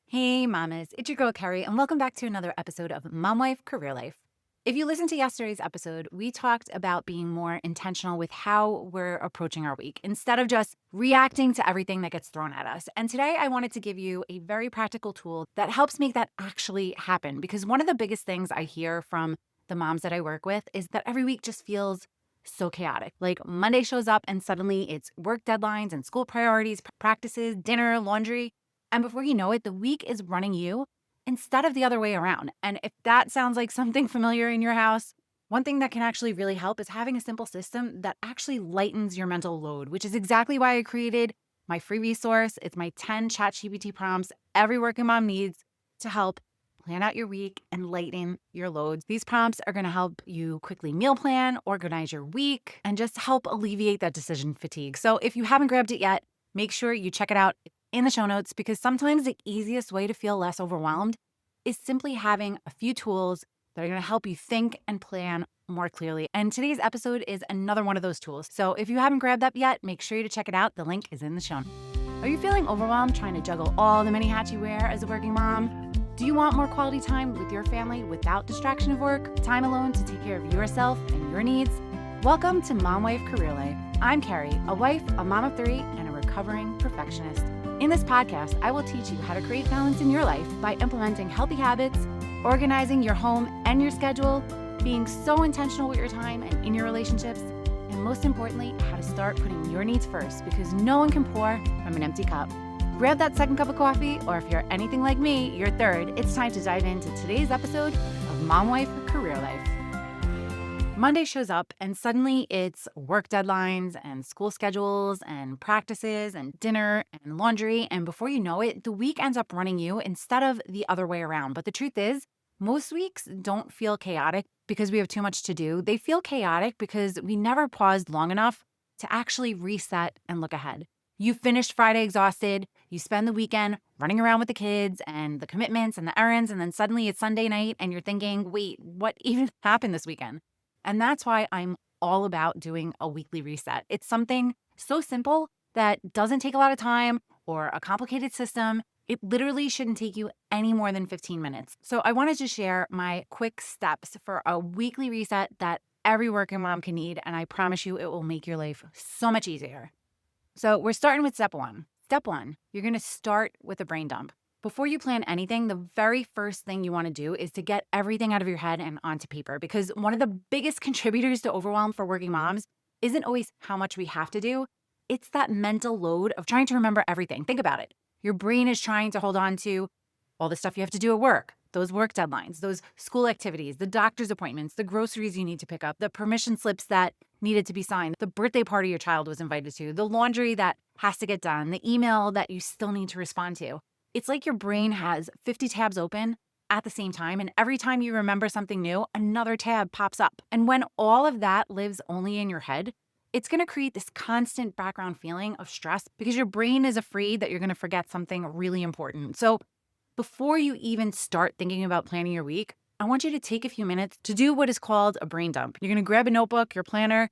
Hey, mamas, it's your girl Carrie, and welcome back to another episode of Mom Wife Career Life. If you listened to yesterday's episode, we talked about being more intentional with how we're approaching our week instead of just reacting to everything that gets thrown at us. And today I wanted to give you a very practical tool that helps make that actually happen. Because one of the biggest things I hear from the moms that I work with is that every week just feels so chaotic. Like Monday shows up and suddenly it's work deadlines and school priorities, practices, dinner, laundry. And before you know it, the week is running you instead of the other way around. And if that sounds like something familiar in your house, one thing that can actually really help is having a simple system that actually lightens your mental load, which is exactly why I created my free resource. It's my 10 ChatGPT prompts every working mom needs to help plan out your week and lighten your loads. These prompts are going to help you quickly meal plan, organize your week, and just help alleviate that decision fatigue. So if you haven't grabbed it yet, make sure you check it out in the show notes because sometimes the easiest way to feel less overwhelmed is simply having a few tools that are going to help you think and plan more clearly. And today's episode is another one of those tools. So if you haven't grabbed that yet, make sure to check it out. The link is in the show notes. Are you feeling overwhelmed trying to juggle all the many hats you wear as a working mom? Do you want more quality time with your family without distraction of work, time alone to take care of yourself and your needs? Welcome to Mom Wife Career Life. I'm Carrie, a wife, a mom of three, and a recovering perfectionist. In this podcast, I will teach you how to create balance in your life by implementing healthy habits, organizing your home and your schedule, being so intentional with your time and in your relationships, and most importantly, how to start putting your needs first because no one can pour from an empty cup. Grab that second cup of coffee, or if you're anything like me, your third. It's time to dive into today's episode of Mom Wife Career Life. Monday shows up and suddenly it's work deadlines and school schedules and practices and dinner and laundry. And before you know it, the week ends up running you instead of the other way around. But the truth is, most weeks don't feel chaotic because we have too much to do. They feel chaotic because we never paused long enough to actually reset and look ahead. You finished Friday exhausted, you spend the weekend running around with the kids and the commitments and the errands, and then suddenly it's Sunday night and you're thinking, wait, what even happened this weekend? And that's why I'm all about doing a weekly reset. It's something so simple that doesn't take a lot of time or a complicated system. It literally shouldn't take you any more than 15 minutes. So I wanted to share my quick steps for a weekly reset that every working mom can need. And I promise you, it will make your life so much easier. So we're starting with step one. Step one, you're going to start with a brain dump. Before you plan anything, the very first thing you want to do is to get everything out of your head and onto paper because one of the biggest contributors to overwhelm for working moms isn't always how much we have to do. It's that mental load of trying to remember everything. Think about it. Your brain is trying to hold on to all the stuff you have to do at work, those work deadlines, those school activities, the doctor's appointments, the groceries you need to pick up, the permission slips that needed to be signed, the birthday party your child was invited to, the laundry that has to get done, the email that you still need to respond to. It's like your brain has 50 tabs open at the same time, and every time you remember something new, another tab pops up. And when all of that lives only in your head, it's going to create this constant background feeling of stress because your brain is afraid that you're going to forget something really important. So before you even start thinking about planning your week, I want you to take a few minutes to do what is called a brain dump. You're going to grab a notebook, your planner,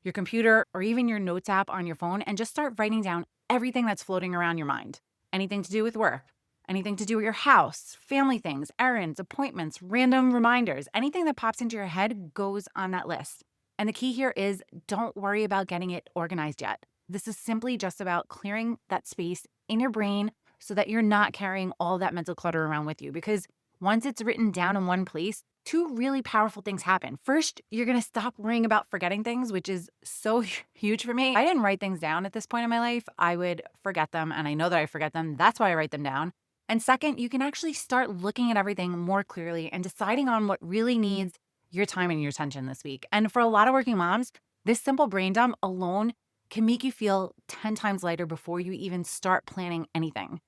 your computer, or even your notes app on your phone and just start writing down everything that's floating around your mind. Anything to do with work, anything to do with your house, family things, errands, appointments, random reminders, anything that pops into your head goes on that list. And the key here is don't worry about getting it organized yet. This is simply just about clearing that space in your brain so that you're not carrying all that mental clutter around with you. Because once it's written down in one place, two really powerful things happen. First, you're going to stop worrying about forgetting things, which is so huge for me. I didn't write things down at this point in my life. I would forget them, and I know that I forget them. That's why I write them down. And second, you can actually start looking at everything more clearly and deciding on what really needs your time and your attention this week. And for a lot of working moms, this simple brain dump alone can make you feel 10 times lighter before you even start planning anything.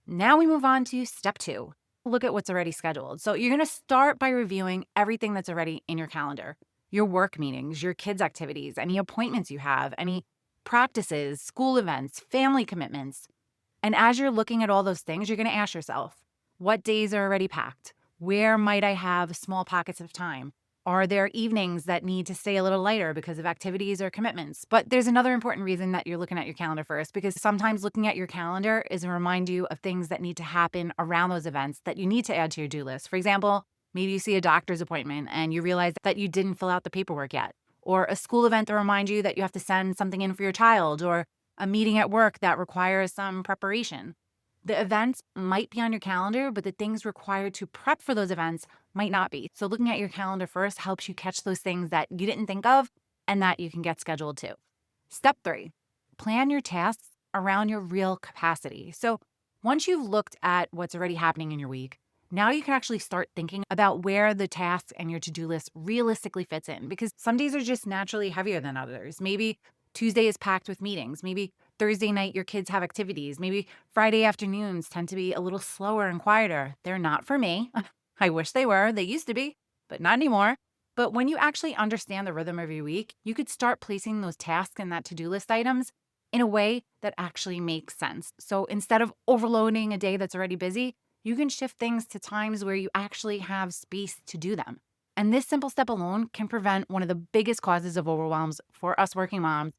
Now we move on to step two. Look at what's already scheduled. So you're going to start by reviewing everything that's already in your calendar. Your work meetings, your kids' activities, any appointments you have, any practices, school events, family commitments. And as you're looking at all those things, you're going to ask yourself, what days are already packed? Where might I have small pockets of time? Are there evenings that need to stay a little lighter because of activities or commitments? But there's another important reason that you're looking at your calendar first, because sometimes looking at your calendar is a remind you of things that need to happen around those events that you need to add to your do list. For example, maybe you see a doctor's appointment and you realize that you didn't fill out the paperwork yet, or a school event to remind you that you have to send something in for your child, or a meeting at work that requires some preparation. The events might be on your calendar, but the things required to prep for those events might not be. So looking at your calendar first helps you catch those things that you didn't think of and that you can get scheduled to. Step 3, plan your tasks around your real capacity. So once you've looked at what's already happening in your week, now you can actually start thinking about where the tasks and your to-do list realistically fits in, because some days are just naturally heavier than others. Maybe Tuesday is packed with meetings. Maybe Thursday night your kids have activities. Maybe Friday afternoons tend to be a little slower and quieter. They're not for me. I wish they were. They used to be, but not anymore. But when you actually understand the rhythm of your week, you could start placing those tasks and that to-do list items in a way that actually makes sense. So instead of overloading a day that's already busy, you can shift things to times where you actually have space to do them. And this simple step alone can prevent one of the biggest causes of overwhelms for us working moms,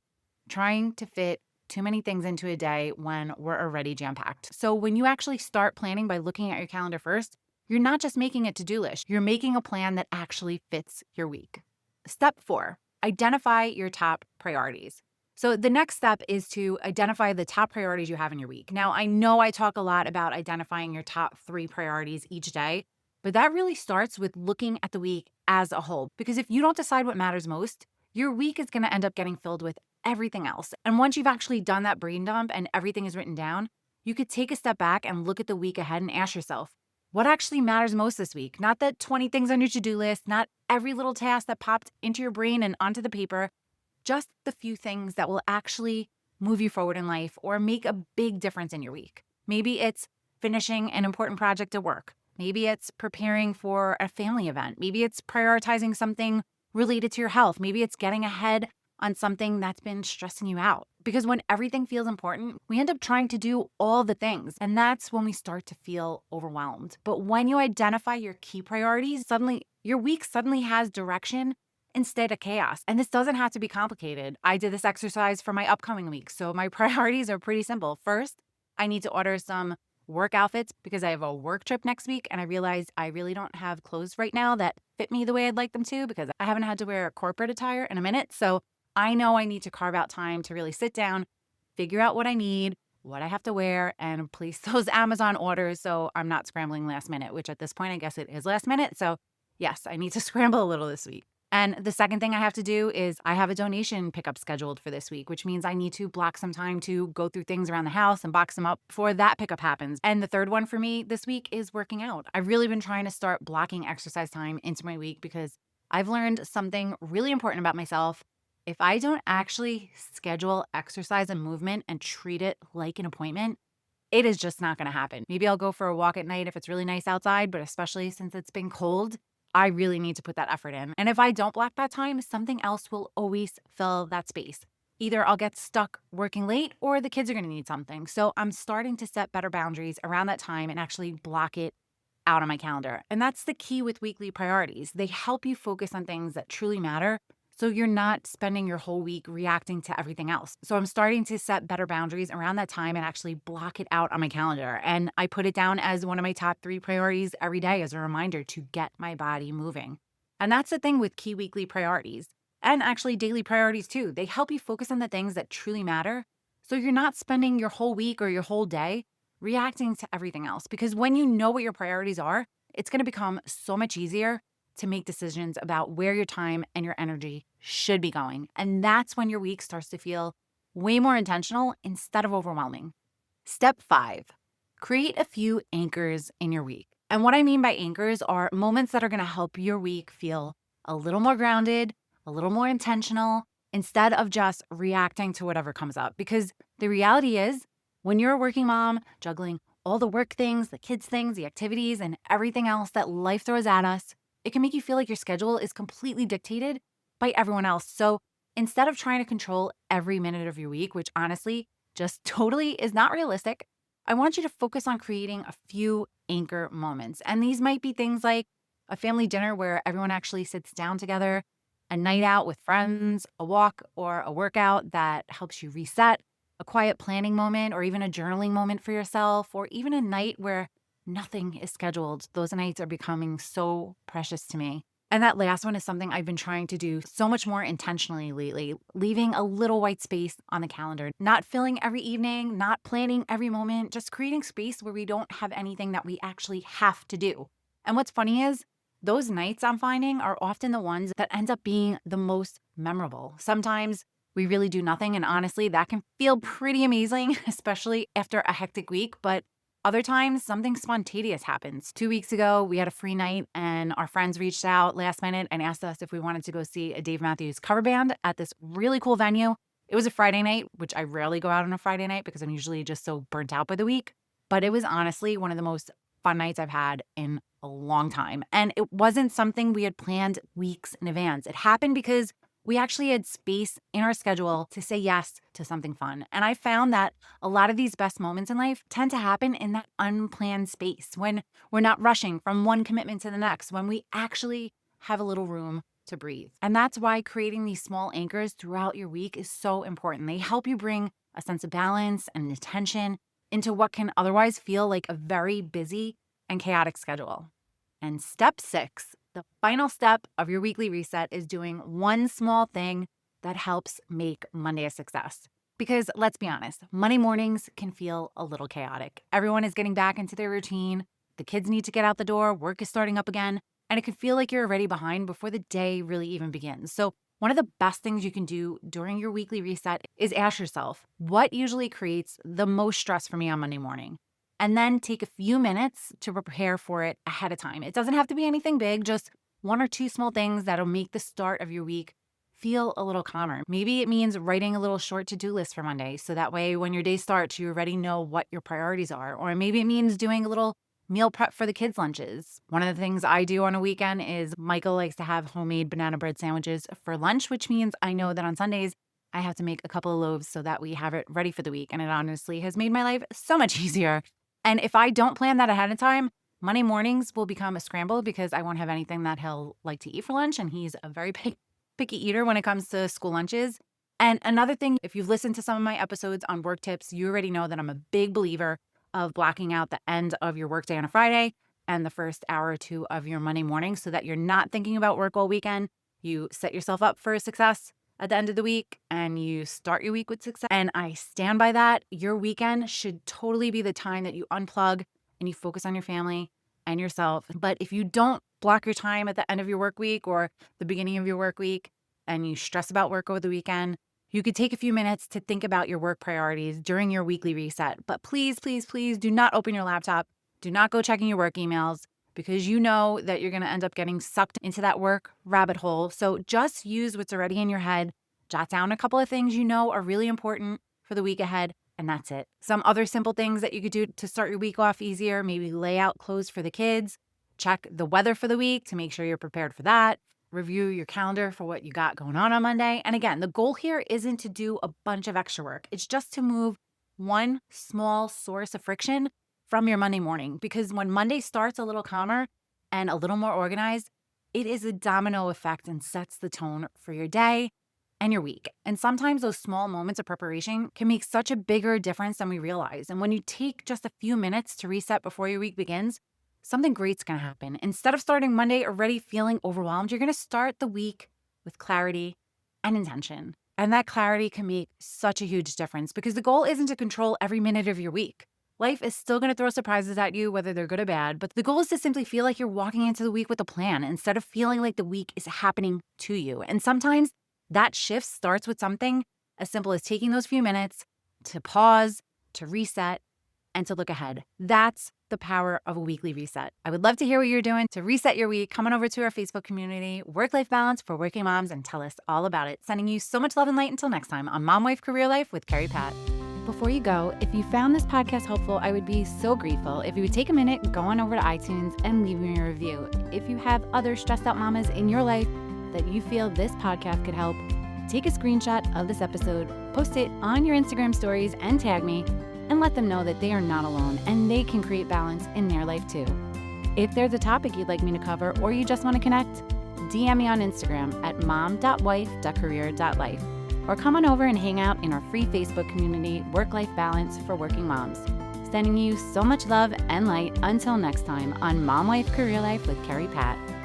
trying to fit too many things into a day when we're already jam-packed. So when you actually start planning by looking at your calendar first, you're not just making a to-do list, you're making a plan that actually fits your week. Step 4, identify your top priorities. So the next step is to identify the top priorities you have in your week. Now, I know I talk a lot about identifying your top 3 priorities each day, but that really starts with looking at the week as a whole. Because if you don't decide what matters most, your week is going to end up getting filled with everything else. And once you've actually done that brain dump and everything is written down, you could take a step back and look at the week ahead and ask yourself, what actually matters most this week? Not the 20 things on your to-do list, not every little task that popped into your brain and onto the paper, just the few things that will actually move you forward in life or make a big difference in your week. Maybe it's finishing an important project at work. Maybe it's preparing for a family event. Maybe it's prioritizing something related to your health. Maybe it's getting ahead on something that's been stressing you out. Because when everything feels important, we end up trying to do all the things. And that's when we start to feel overwhelmed. But when you identify your key priorities, suddenly your week suddenly has direction instead of chaos. And this doesn't have to be complicated. I did this exercise for my upcoming week. So my priorities are pretty simple. First, I need to order some work outfits because I have a work trip next week. And I realized I really don't have clothes right now that fit me the way I'd like them to, because I haven't had to wear a corporate attire in a minute. So I know I need to carve out time to really sit down, figure out what I need, what I have to wear, and place those Amazon orders so I'm not scrambling last minute, which at this point, I guess it is last minute. So yes, I need to scramble a little this week. And the second thing I have to do is I have a donation pickup scheduled for this week, which means I need to block some time to go through things around the house and box them up before that pickup happens. And the third one for me this week is working out. I've really been trying to start blocking exercise time into my week because I've learned something really important about myself. If I don't actually schedule exercise and movement and treat it like an appointment, it is just not going to happen. Maybe I'll go for a walk at night if it's really nice outside, but especially since it's been cold, I really need to put that effort in. And if I don't block that time, something else will always fill that space. Either I'll get stuck working late or the kids are going to need something. So I'm starting to set better boundaries around that time and actually block it out on my calendar. And that's the key with weekly priorities. They help you focus on things that truly matter, so you're not spending your whole week reacting to everything else. So I'm starting to set better boundaries around that time and actually block it out on my calendar. And I put it down as one of my top 3 priorities every day as a reminder to get my body moving. And that's the thing with key weekly priorities, and actually daily priorities too. They help you focus on the things that truly matter, so you're not spending your whole week or your whole day reacting to everything else. Because when you know what your priorities are, it's going to become so much easier to make decisions about where your time and your energy should be going. And that's when your week starts to feel way more intentional instead of overwhelming. Step 5, create a few anchors in your week. And what I mean by anchors are moments that are going to help your week feel a little more grounded, a little more intentional, instead of just reacting to whatever comes up. Because the reality is, when you're a working mom, juggling all the work things, the kids things, the activities, and everything else that life throws at us, it can make you feel like your schedule is completely dictated by everyone else. So instead of trying to control every minute of your week, which honestly just totally is not realistic, I want you to focus on creating a few anchor moments. And these might be things like a family dinner where everyone actually sits down together, a night out with friends, a walk or a workout that helps you reset, a quiet planning moment, or even a journaling moment for yourself, or even a night where nothing is scheduled. Those nights are becoming so precious to me. And that last one is something I've been trying to do so much more intentionally lately, leaving a little white space on the calendar, not filling every evening, not planning every moment, just creating space where we don't have anything that we actually have to do. And what's funny is those nights I'm finding are often the ones that end up being the most memorable. Sometimes we really do nothing, and honestly, that can feel pretty amazing, especially after a hectic week, but other times, something spontaneous happens. 2 weeks ago, we had a free night, and our friends reached out last minute and asked us if we wanted to go see a Dave Matthews cover band at this really cool venue. It was a Friday night, which I rarely go out on a Friday night because I'm usually just so burnt out by the week. But it was honestly one of the most fun nights I've had in a long time. And it wasn't something we had planned weeks in advance. It happened because we actually had space in our schedule to say yes to something fun. And I found that a lot of these best moments in life tend to happen in that unplanned space when we're not rushing from one commitment to the next, when we actually have a little room to breathe. And that's why creating these small anchors throughout your week is so important. They help you bring a sense of balance and attention into what can otherwise feel like a very busy and chaotic schedule. And step 6, the final step of your weekly reset, is doing one small thing that helps make Monday a success. Because let's be honest, Monday mornings can feel a little chaotic. Everyone is getting back into their routine. The kids need to get out the door. Work is starting up again. And it can feel like you're already behind before the day really even begins. So one of the best things you can do during your weekly reset is ask yourself, what usually creates the most stress for me on Monday morning? And then take a few minutes to prepare for it ahead of time. It doesn't have to be anything big, just one or two small things that'll make the start of your week feel a little calmer. Maybe it means writing a little short to-do list for Monday, so that way when your day starts, you already know what your priorities are. Or maybe it means doing a little meal prep for the kids' lunches. One of the things I do on a weekend is Michael likes to have homemade banana bread sandwiches for lunch, which means I know that on Sundays, I have to make a couple of loaves so that we have it ready for the week. And it honestly has made my life so much easier. And if I don't plan that ahead of time, Monday mornings will become a scramble because I won't have anything that he'll like to eat for lunch. And he's a very picky eater when it comes to school lunches. And another thing, if you've listened to some of my episodes on work tips, you already know that I'm a big believer of blocking out the end of your workday on a Friday and the first hour or two of your Monday morning so that you're not thinking about work all weekend. You set yourself up for success at the end of the week and you start your week with success. And I stand by that. Your weekend should totally be the time that you unplug and you focus on your family and yourself. But if you don't block your time at the end of your work week or the beginning of your work week and you stress about work over the weekend, you could take a few minutes to think about your work priorities during your weekly reset. But please, please, please do not open your laptop. Do not go checking your work emails because you know that you're going to end up getting sucked into that work rabbit hole. So just use what's already in your head. Jot down a couple of things you know are really important for the week ahead, and that's it. Some other simple things that you could do to start your week off easier, maybe lay out clothes for the kids, check the weather for the week to make sure you're prepared for that, review your calendar for what you got going on Monday. And again, the goal here isn't to do a bunch of extra work. It's just to move one small source of friction from your Monday morning, because when Monday starts a little calmer and a little more organized, it is a domino effect and sets the tone for your day and your week. And sometimes those small moments of preparation can make such a bigger difference than we realize. And when you take just a few minutes to reset before your week begins, something great's going to happen. Instead of starting Monday already feeling overwhelmed, you're going to start the week with clarity and intention. And that clarity can make such a huge difference because the goal isn't to control every minute of your week. Life is still going to throw surprises at you, whether they're good or bad, but the goal is to simply feel like you're walking into the week with a plan instead of feeling like the week is happening to you. And sometimes that shift starts with something as simple as taking those few minutes to pause, to reset, and to look ahead. That's the power of a weekly reset. I would love to hear what you're doing to reset your week. Come on over to our Facebook community, Work-Life Balance for Working Moms, and tell us all about it. Sending you so much love and light until next time on Mom Wife Career Life with Carrie Pat. Before you go, if you found this podcast helpful, I would be so grateful if you would take a minute and go on over to iTunes and leave me a review. If you have other stressed out mamas in your life that you feel this podcast could help, take a screenshot of this episode, post it on your Instagram stories and tag me, and let them know that they are not alone and they can create balance in their life too. If there's a topic you'd like me to cover or you just want to connect, DM me on Instagram at mom.wife.career.life or come on over and hang out in our free Facebook community, Work-Life Balance for Working Moms. Sending you so much love and light until next time on Mom Wife Career Life with Carrie Pat.